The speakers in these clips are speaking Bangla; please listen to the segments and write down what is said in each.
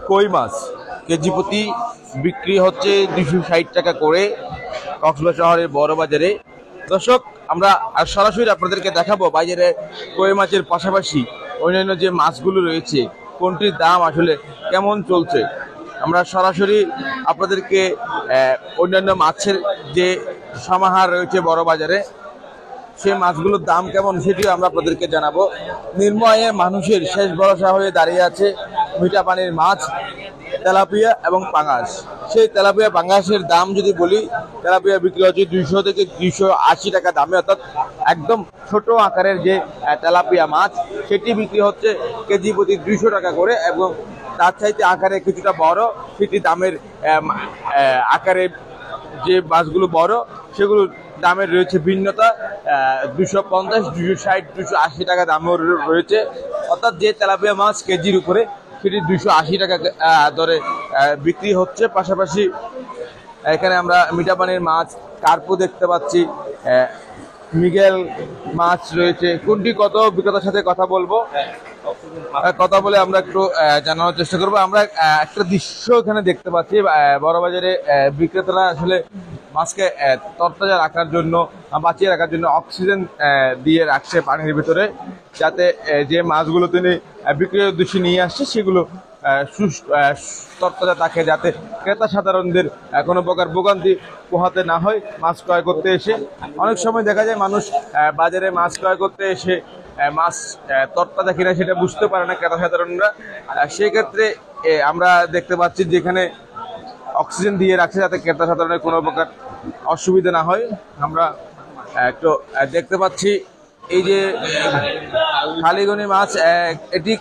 কই মাছ কেজি প্রতি বিক্রি হচ্ছে 260 টাকা করে কক্সবাজার শহরের বড় বাজারে। দর্শক, আমরা সরাসরি আপনাদেরকে দেখাবো বাজারে কই মাছের পাশাপাশি অন্যান্য যে মাছগুলো রয়েছে কোনটির দাম আসলে কেমন চলছে। আমরা সরাসরি আপনাদেরকে অন্যান্য মাছের যে সমাহার রয়েছে বড় বাজারে সেই মাছগুলোর দাম কেমন সেটিও আমরা আপনাদেরকে জানাবো। নির্ময়ে মানুষের শেষ ভরসা হয়ে দাঁড়িয়ে আছে মিঠা পানির মাছ তেলাপিয়া এবং পাঙাশ। সেই তেলাপিয়া পাঙাশের দাম যদি বলি, তেলাপিয়া বিক্রি হচ্ছে 200 থেকে 280 টাকা দামে, অর্থাৎ একদম ছোট আকারের যে তেলাপিয়া মাছ সেটি বিক্রি হচ্ছে কেজি প্রতি 200 টাকা করে, এবং তার চাইতে আকারে কিছুটা বড় সেটি দামের আকারে যে মাছগুলো বড় সেগুলোর দামের রয়েছে ভিন্নতা। 250, 260, 280 টাকা দামও রয়েছে, অর্থাৎ যে তেলাপিয়া মাছ কেজির উপরে সেটি 280 টাকা দরে বিক্রি হচ্ছে। পাশাপাশি এখানে আমরা মিঠা পানির মাছ কার্পু দেখতে পাচ্ছি, মৃগেল মাছ রয়েছে। কোনটি কত বিক্রেতার সাথে কথা বলবো, কথা বলে আমরা একটু জানানোর চেষ্টা করবো। আমরা একটা দৃশ্য এখানে দেখতে পাচ্ছি, বড় বাজারে বিক্রেতারা আসলে মাছকে তরতাজা রাখার জন্য, বাঁচিয়ে রাখার জন্য অক্সিজেন দিয়ে রাখছে পানির ভিতরে, যাতে যে মাছগুলো তিনি বিক্রির উদ্দেশ্যে নিয়ে আসছে সেগুলো তরতাজা থাকে, যাতে ক্রেতা সাধারণদের কোনো প্রকার ভোগান্তি পোহাতে না হয় মাছ ক্রয় করতে এসে। অনেক সময় দেখা যায় মানুষ বাজারে মাছ ক্রয় করতে এসে মাছ তরতাজা কিনা সেটা বুঝতে পারে না ক্রেতা সাধারণরা। সেক্ষেত্রে আমরা দেখতে পাচ্ছি যেখানে অক্সিজেন দিয়ে রাখছে যাতে ক্রেতা সাধারণের কোনো প্রকার অসুবিধা না হয়। আমরা একটু দেখতে পাচ্ছি এই যে খালিগনি মাছ, এটি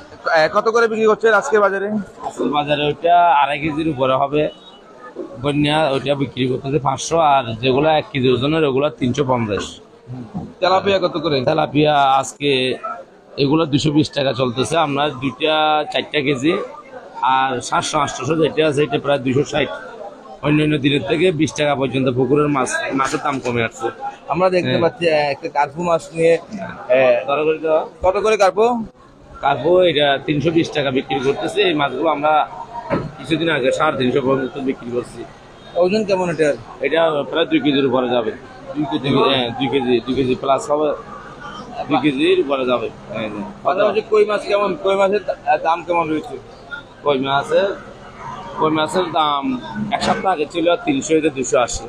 কত করে বিক্রি করছে আজকের বাজারে? আজকের বাজারে ওইটা 2.5 কেজির উপরে হবে বন্যা, ওইটা বিক্রি করতেছে 500, আর যেগুলো 1 কেজি ওজনের ওগুলো 350। তেলাপিয়া কত করে? তেলাপিয়া আজকে এগুলো 220 টাকা চলতেছে। আমরা 2-4 কেজি, আর 700-800 যেটা আছে এটা প্রায় 260। অন্যান্য দিনের থেকে 20 টাকা পর্যন্ত পুকুরের মাছের দাম কমে আসছে। আমরা দেখতে পাচ্ছি একটা কার্পু মাছ নিয়ে কত করে কার্পু? কার্পু এটা 320 টাকা বিক্রি করতেছে। এই মাছগুলো আমরা কিছুদিন আগে 350 পর্যন্ত বিক্রি করছি। ওজন কেমন এটার? এটা প্রায় 2 কেজির উপরে যাবে। 2 কেজি প্লাস হবে, 2 কেজির উপরে যাবে। কই মাছ কেমন? কই মাছের দাম কেমন রয়েছে? কই মাছের দাম এক সপ্তাহ আগে ছিল 300 হইতে 280,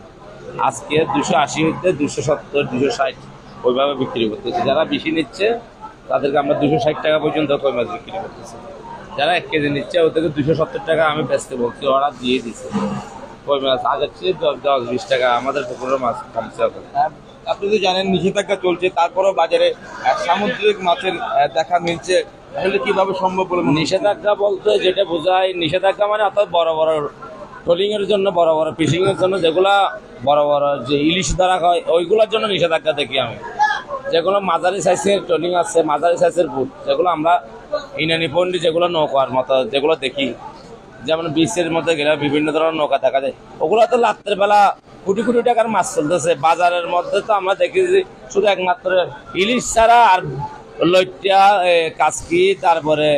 আজকে 280 হইতে 270, 260 ওইভাবে বিক্রি করতেছে। যারা বেশি নিচ্ছে তাদেরকে আমরা 260 টাকা পর্যন্ত কই মাছ বিক্রি করতেছি। যারা 1 কেজি নিচ্ছে ওদেরকে 270 টাকা আমি বেচতে বলছি, অর্ডার দিয়ে দিচ্ছে। কই মাছ আগের চেয়ে 10-20 টাকা আমাদের পুকুরের মাছ কমছে। আপনি তো জানেন নিষেধাজ্ঞা চলছে, তারপরেও বাজারে সামুদ্রিক মাছের দেখা মিলছে, আসলে কিভাবে সম্ভব বলে? নিষেধাজ্ঞা বলতে যেটা বোঝায়, নিষেধাজ্ঞা মানে অর্থাৎ বড় বড় ট্রলিং এর জন্য, বড় বড় ফিশিং এর জন্য যেগুলা বড় বড় যে ইলিশ ধরা হয় ওইগুলোর জন্য নিষেধাজ্ঞা দেখি আমি। যেগুলো মাঝারি সাইজের ট্রলিং আছে, মাঝারি সাইজের বুট, যেগুলো আমরা ইনানি পন্ডি যেগুলো নৌকার মতো যেগুলো দেখি, যেমন বিচের মধ্যে গেলে বিভিন্ন ধরনের নৌকা দেখা যায়, ওগুলো তো রাত্রের বেলা কোটি কোটি টাকার মাছ চলতেছে। বাজারের মধ্যে তো আমরা দেখেছি শুধু একমাত্র ইলিশ ছাড়া আর লইট্টা, কাচকি, তারপরে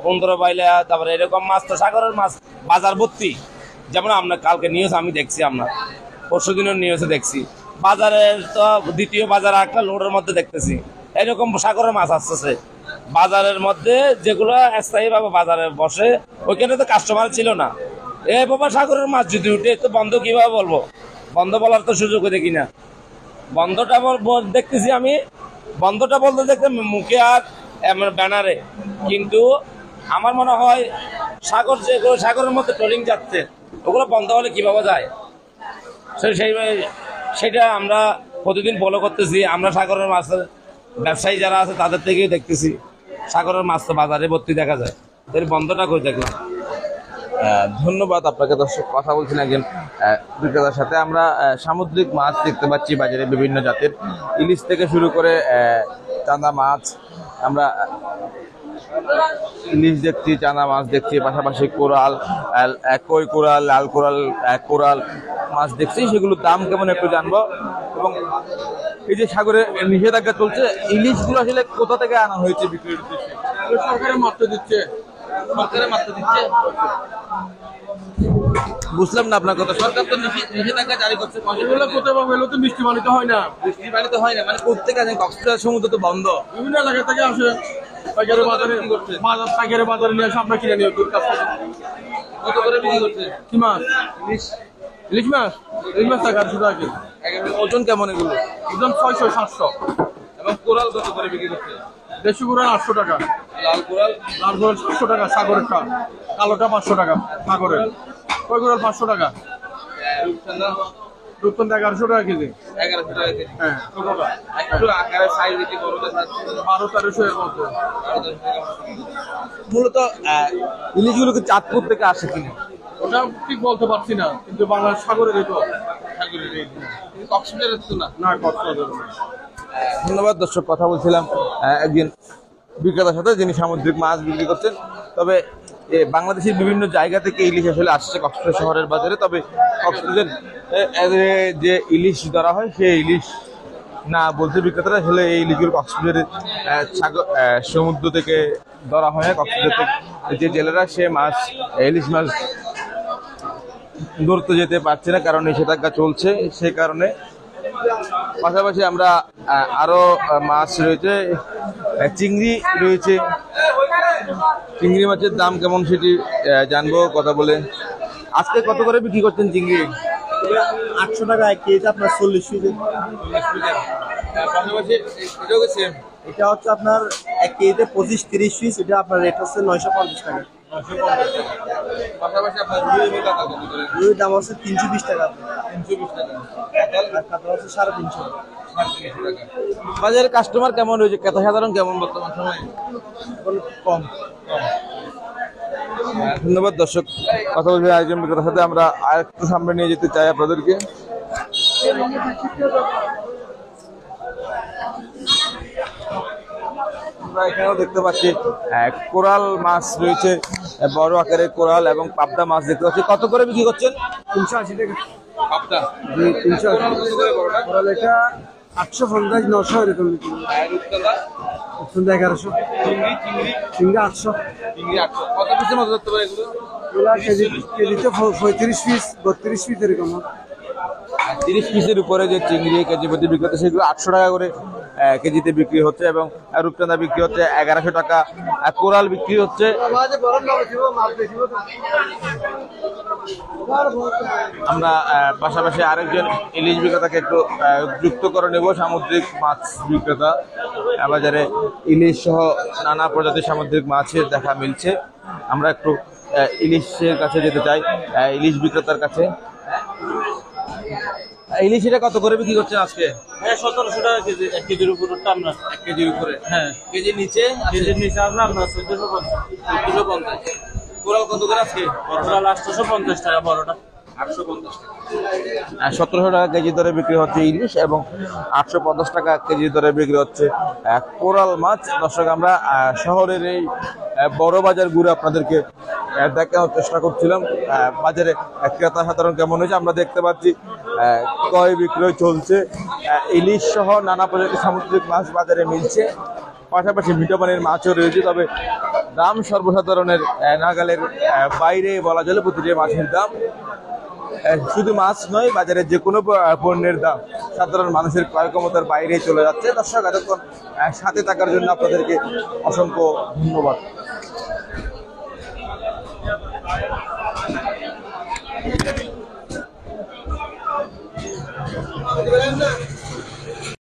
সুন্দর বাইলা, তারপরে এরকম মাছ তো সাগরের মাছ বাজার ভর্তি। যেমন আমরা কালকে নিউজ আমি দেখছি, আমরা পরশু দিনের নিউজে দেখছি, বাজারের তো দ্বিতীয় বাজার একটা লোডের মধ্যে দেখতেছি এরকম সাগরের মাছ আসতেছে বাজারের মধ্যে, যেগুলো স্থায়ীভাবে বাজারে বসে। ওইখানে তো কাস্টমার ছিল না। এ বাবা, সাগরের মাছ যদি উঠে তো বন্ধ কিভাবে বলবো? বন্ধ বলার তো সুযোগ দেখি না। বন্ধটা দেখতেছি আমি, বন্ধটা বলতে দেখতে মুখে আর ব্যানারে, কিন্তু আমার মনে হয় সাগর যেগুলো সাগরের মধ্যে ট্রলিং যাচ্ছে ওগুলো বন্ধ হলে কিভাবে যায় সেটা আমরা প্রতিদিন ফলো করতেছি। আমরা সাগরের মাছের ব্যবসায়ী যারা আছে তাদের থেকেই দেখতেছি সাগরের মাছ তো বাজারে ভর্তি দেখা যায়, এর বন্ধটা করে দেখলাম। ধন্যবাদ আপনাকে। দর্শক, কথা বলছেন একজন বিক্রেতার সাথে। আমরা সামুদ্রিক মাছ দেখতে পাচ্ছি বাজারে, বিভিন্ন জাতের ইলিশ থেকে শুরু করে চাঁদা মাছ, আমরা ইলিশ দেখছি, চাঁদা মাছ দেখছি, পাশাপাশি কোরাল, কই কোরাল, লাল কোরাল, কোরাল মাছ দেখছি। সেগুলোর দাম কেমন একটু জানবো। এবং এই যে সাগরে নিষেধাজ্ঞা চলছে, ইলিশগুলো আসলে কোথা থেকে আনা হয়েছে বিক্রির উদ্দেশ্যে? সরকারের মাত্র দিচ্ছে, সরকারের মাত্রা দিচ্ছে। বুঝলাম না আপনার কথা। সরকার তো নিষেধাজ্ঞা জারি করছে। এগুলো কোথাও পাবো? এগুলো তো মিষ্টি পানিতে হয় না। বৃষ্টি পানিতে হয় না মানে প্রত্যেক আছে কক্সবাজার সমুদ্র তো বন্ধ। বিভিন্ন এলাকা থেকে আসে পাইকারি বাজারে, পাইকারি বাজারে নিয়ে আসে, আমরা কিনে নিয়ে দূর কাছ থেকে। কত করে বিক্রি করছে? কি মাছ? ইলিশ মাছ? ইলিশ মাছ 1100 টাকা কেজি। ওজন কেমন এগুলো? ওজন 600 700। এবং কোরাল কত করে বিক্রি করছে? দেশি কোরাল 800 টাকা, লাল কোরাল লাল কোরাল 700 টাকা, সাগরেরটা, কালোটা 500 টাকা, সাগরের কই কোরাল 500 টাকা, রূপচন্দা 1100 টাকা কেজি। 1100 টাকা কেজি। হ্যাঁ, ছোটটা একটু আকারের সাইজ একটু বড়টা থাকছে 1200-1300 এর মধ্যে। মূলত ইলিশগুলো কি চাঁদপুর থেকে আসে কিনা? ওটা ঠিক বলতে পারছি না, কিন্তু বাংলাদেশ সাগরের তো কক্সবাজারের তো না। না, কক্সবাজার না। ধন্যবাদ দর্শক। কথা বলছিলাম একজন বিক্রেতার সাথে যিনি সামুদ্রিক মাছ বিক্রি করছেন। তবে বাংলাদেশের বিভিন্ন জায়গা থেকে ইলিশ আসলে আসছে কক্সবাজার শহরের বাজারে। তবে কক্সবাজার যে ইলিশ ধরা হয় সেই ইলিশ না বলতে বিক্রেতারা, আসলে এই ইলিশগুলো কক্সবাজারের সমুদ্র থেকে ধরা হয় না। কক্সবাজার থেকে যে জেলেরা সে মাছ ইলিশ মাছ ধরতে যেতে পারছে না, কারণ নিষেধাজ্ঞা চলছে। সেই কারণে পাশাপাশি আমরা আরো মাছ রয়েছে, চিংড়ি রয়েছে। চিংড়ি মাছের দাম কেমন সেটি জানবো কথা বলে। আজকে কত করে বিক্রি করছেন চিংড়ি? 800 টাকা এক কেজি, আপনার 40 পিস। পাশাপাশি এটাও গেছে, এটা হচ্ছে আপনার এক কেজিতে 25-30 পিস। এটা আপনার রেট হচ্ছে 950 টাকা। পাশাপাশি আপনার রুই কাতলা কত করে? রুইয়ের দাম হচ্ছে 320 টাকা, 320 টাকা। আর কাতলা হচ্ছে 350 টাকা। বাজারে কাস্টমার কেমন রয়েছে? ক্রেতা সাধারণ কেমন বর্তমান সময়ে? কম। ধন্যবাদ দর্শক। কথা বলছি আরেকজন বিক্রেতার সাথে, আমরা আরেকটু সামনে নিয়ে যেতে চাই আপনাদেরকে। আমরা এখানেও দেখতে পাচ্ছি কোরাল মাছ রয়েছে, বড় আকারের কোরাল এবং পাবদা মাছ দেখতে পাচ্ছি। কত করে বিক্রি করছেন? 380 টাকা। পাবদা জি, 380। কোরাল এটা 850-900 এরকম বিক্রি। রূপচাঁদা, রূপচাঁদা 1100। চিংড়ি চিংড়ি 800। 800। কত পিসের মতো ধরতে পারে এগুলো? এগুলা কেজিতে 35 পিস 32 পিস এরকম। 30 পিসের উপরে যে চিংড়ি কেজি প্রতি বিক্রি হচ্ছে সেগুলো 800 টাকা করে কেজিতে বিক্রি হচ্ছে, এবং রূপচাঁদা বিক্রি হচ্ছে 1100 টাকা। কোরাল বিক্রি হচ্ছে। আমরা পাশাপাশি আরেকজন ইলিশ বিক্রেতাকে একটু যুক্ত করে নেব। সামুদ্রিক মাছ বিক্রেতা, বাজারে ইলিশ সহ নানা প্রজাতির সামুদ্রিক মাছের দেখা মিলছে। আমরা একটু ইলিশের কাছে যেতে চাই, ইলিশ বিক্রেতার কাছে। ইলিশ এটা কত করে বিক্রি করছেন আজকে? 1700 টাকা কেজি। 1 কেজির উপরটা আমরা 1 কেজির উপরে। হ্যাঁ, কেজির নিচে? কেজির নিচে আছে আপনার 1450। 1450। কোরাল কত করে আজকে? কোরাল 850 টাকা বড়টা। 850 টাকা। 1700 টাকা কেজি দরে বিক্রি হচ্ছে ইলিশ, এবং 850 টাকা কেজি দরে বিক্রি হচ্ছে কোরাল মাছ। দর্শক, আমরা শহরের এই বড় বাজার ঘুরে আপনাদেরকে দেখানোর চেষ্টা করছিলাম বাজারে ক্রেতা সাধারণ কেমন হয়েছে। আমরা দেখতে পাচ্ছি ক্রয় বিক্রয় চলছে। ইলিশ সহ নানা প্রজাতির সামুদ্রিক মাছ বাজারে মিলছে, পাশাপাশি মিঠো পানির মাছও রয়েছে। তবে দাম সর্বসাধারণের নাগালের বাইরে বলা চলে। প্রতিটি মাছের দাম, শুধু মাছ নয়, বাজারের যে কোনো পণ্যের দাম সাধারণ মানুষের ক্রয় ক্ষমতার বাইরে চলে যাচ্ছে। দর্শক, এতক্ষণ সাথে থাকার জন্য আপনাদেরকে অসংখ্য ধন্যবাদ।